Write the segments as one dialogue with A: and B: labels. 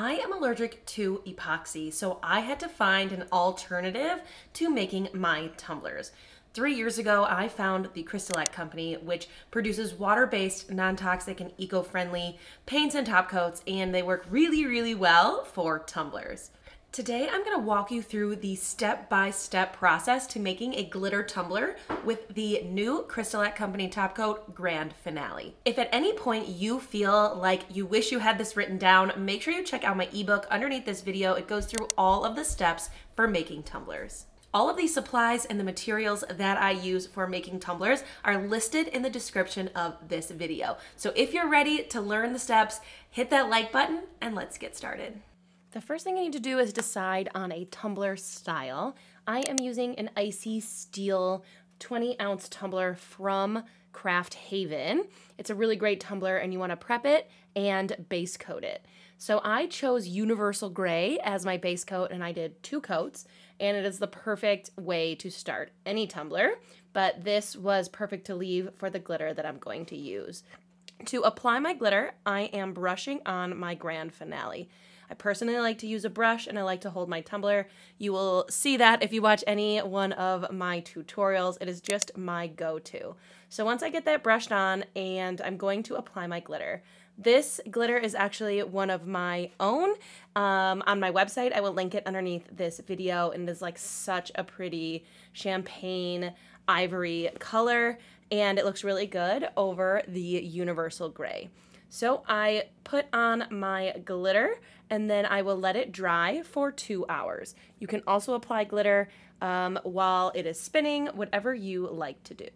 A: I am allergic to epoxy, so I had to find an alternative to making my tumblers. 3 years ago, I found the CrystaLac Company, which produces water-based, non-toxic, and eco-friendly paints and top coats, and they work really, really well for tumblers. Today, I'm gonna walk you through the step-by-step process to making a glitter tumbler with the new CrystaLac Company Top Coat Grand Finale. If at any point you feel like you wish you had this written down, make sure you check out my ebook underneath this video. It goes through all of the steps for making tumblers. All of these supplies and the materials that I use for making tumblers are listed in the description of this video. So if you're ready to learn the steps, hit that like button and let's get started. The first thing I need to do is decide on a tumbler style. I am using an icy steel 20-ounce tumbler from Craft Haven. It's a really great tumbler and you want to prep it and base coat it. So I chose Universal Gray as my base coat and I did 2 coats, and it is the perfect way to start any tumbler, but this was perfect to leave for the glitter that I'm going to use. To apply my glitter, I am brushing on my Grand Finale. I personally like to use a brush and I like to hold my tumbler. You will see that if you watch any one of my tutorials. It is just my go-to. So once I get that brushed on, and I'm going to apply my glitter. This glitter is actually one of my own. On my website, I will link it underneath this video, and it is like such a pretty champagne ivory color, and it looks really good over the Universal Gray. So I put on my glitter and then I will let it dry for 2 hours. You can also apply glitter while it is spinning, whatever you like to do.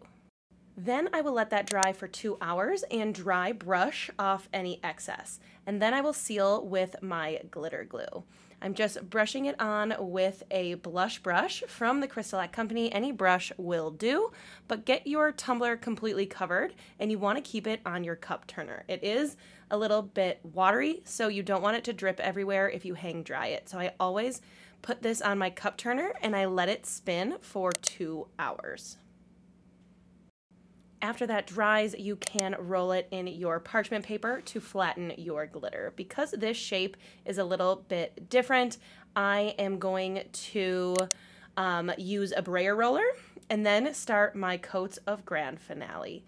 A: Then I will let that dry for 2 hours and dry brush off any excess. And then I will seal with my glitter glue. I'm just brushing it on with a blush brush from the CrystaLac Company. Any brush will do, but get your tumbler completely covered and you want to keep it on your cup turner. It is a little bit watery, so you don't want it to drip everywhere if you hang dry it. So I always put this on my cup turner and I let it spin for 2 hours. After that dries, you can roll it in your parchment paper to flatten your glitter. Because this shape is a little bit different, I am going to use a brayer roller and then start my coats of Grand Finale.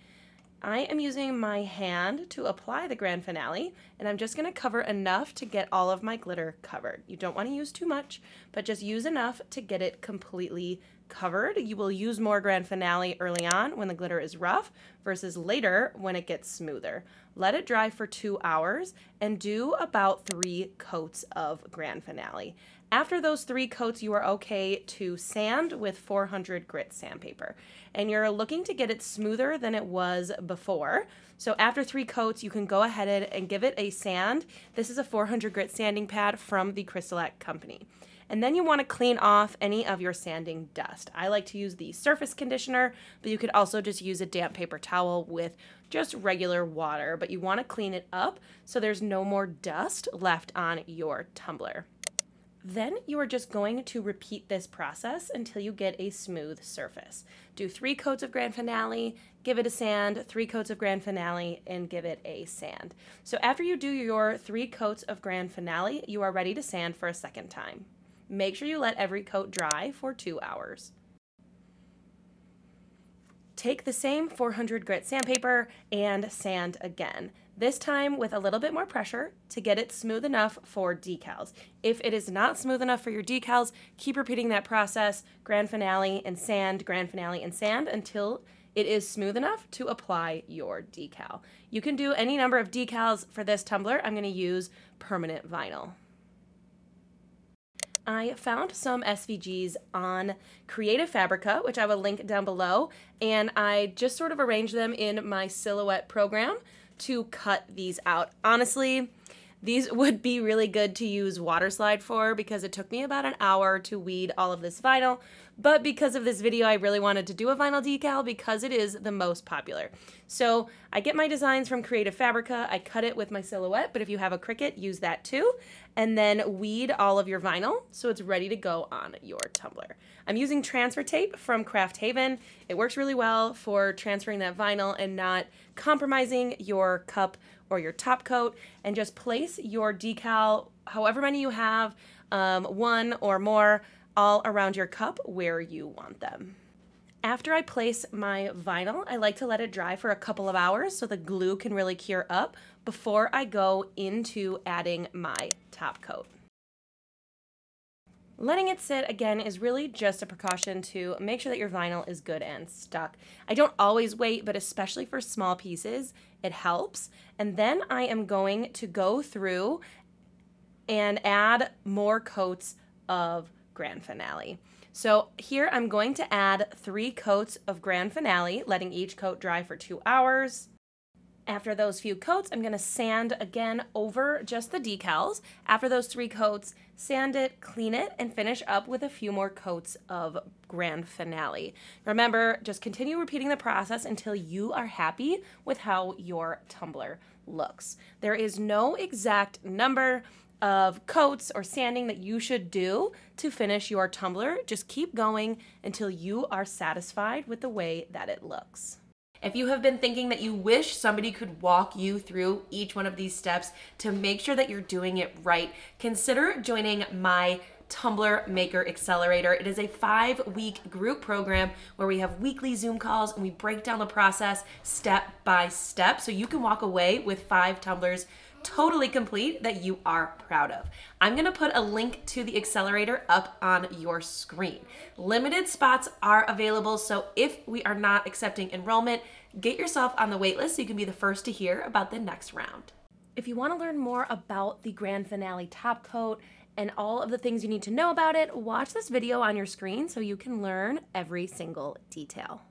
A: I am using my hand to apply the Grand Finale, and I'm just going to cover enough to get all of my glitter covered. You don't want to use too much, but just use enough to get it completely covered. You will use more Grand Finale early on when the glitter is rough versus later when it gets smoother. Let it dry for 2 hours and do about 3 coats of Grand Finale. After those 3 coats, you are okay to sand with 400 grit sandpaper. And you're looking to get it smoother than it was before. So after 3 coats, you can go ahead and give it a sand. This is a 400 grit sanding pad from the CrystaLac Company. And then you want to clean off any of your sanding dust. I like to use the surface conditioner, but you could also just use a damp paper towel with just regular water. But you want to clean it up so there's no more dust left on your tumbler. Then you are just going to repeat this process until you get a smooth surface. Do 3 coats of Grand Finale, give it a sand, 3 coats of Grand Finale, and give it a sand. So after you do your 3 coats of Grand Finale, you are ready to sand for a second time. Make sure you let every coat dry for 2 hours. Take the same 400 grit sandpaper and sand again. This time with a little bit more pressure to get it smooth enough for decals. If it is not smooth enough for your decals, keep repeating that process, Grand Finale and sand, Grand Finale and sand, until it is smooth enough to apply your decal. You can do any number of decals. For this tumbler, I'm going to use permanent vinyl. I found some SVGs on Creative Fabrica, which I will link down below, and I just sort of arranged them in my silhouette program to cut these out. Honestly, these would be really good to use water slide for because it took me about an hour to weed all of this vinyl, but because of this video, I really wanted to do a vinyl decal because it is the most popular. So I get my designs from Creative Fabrica, I cut it with my Silhouette, but if you have a Cricut, use that too, and then weed all of your vinyl so it's ready to go on your tumbler. I'm using transfer tape from Craft Haven. It works really well for transferring that vinyl and not compromising your cup or your top coat, and just place your decal, however many you have, one or more, all around your cup where you want them. After I place my vinyl, I like to let it dry for a couple of hours so the glue can really cure up before I go into adding my top coat. Letting it sit, again, is really just a precaution to make sure that your vinyl is good and stuck. I don't always wait, but especially for small pieces, it helps. And then I am going to go through and add more coats of Grand Finale. So here I'm going to add 3 coats of Grand Finale, letting each coat dry for 2 hours. After those few coats, I'm going to sand again over just the decals. After those 3 coats, sand it, clean it, and finish up with a few more coats of Grand Finale. Remember, just continue repeating the process until you are happy with how your tumbler looks. There is no exact number of coats or sanding that you should do to finish your tumbler. Just keep going until you are satisfied with the way that it looks. If you have been thinking that you wish somebody could walk you through each one of these steps to make sure that you're doing it right, consider joining my Tumbler Maker Accelerator. It is a 5-week group program where we have weekly Zoom calls and we break down the process step by step so you can walk away with 5 tumblers totally complete that you are proud of. I'm gonna put a link to the accelerator up on your screen. Limited spots are available, so if we are not accepting enrollment, get yourself on the wait list so you can be the first to hear about the next round. If you want to learn more about the Grand Finale top coat and all of the things you need to know about it, watch this video on your screen so you can learn every single detail.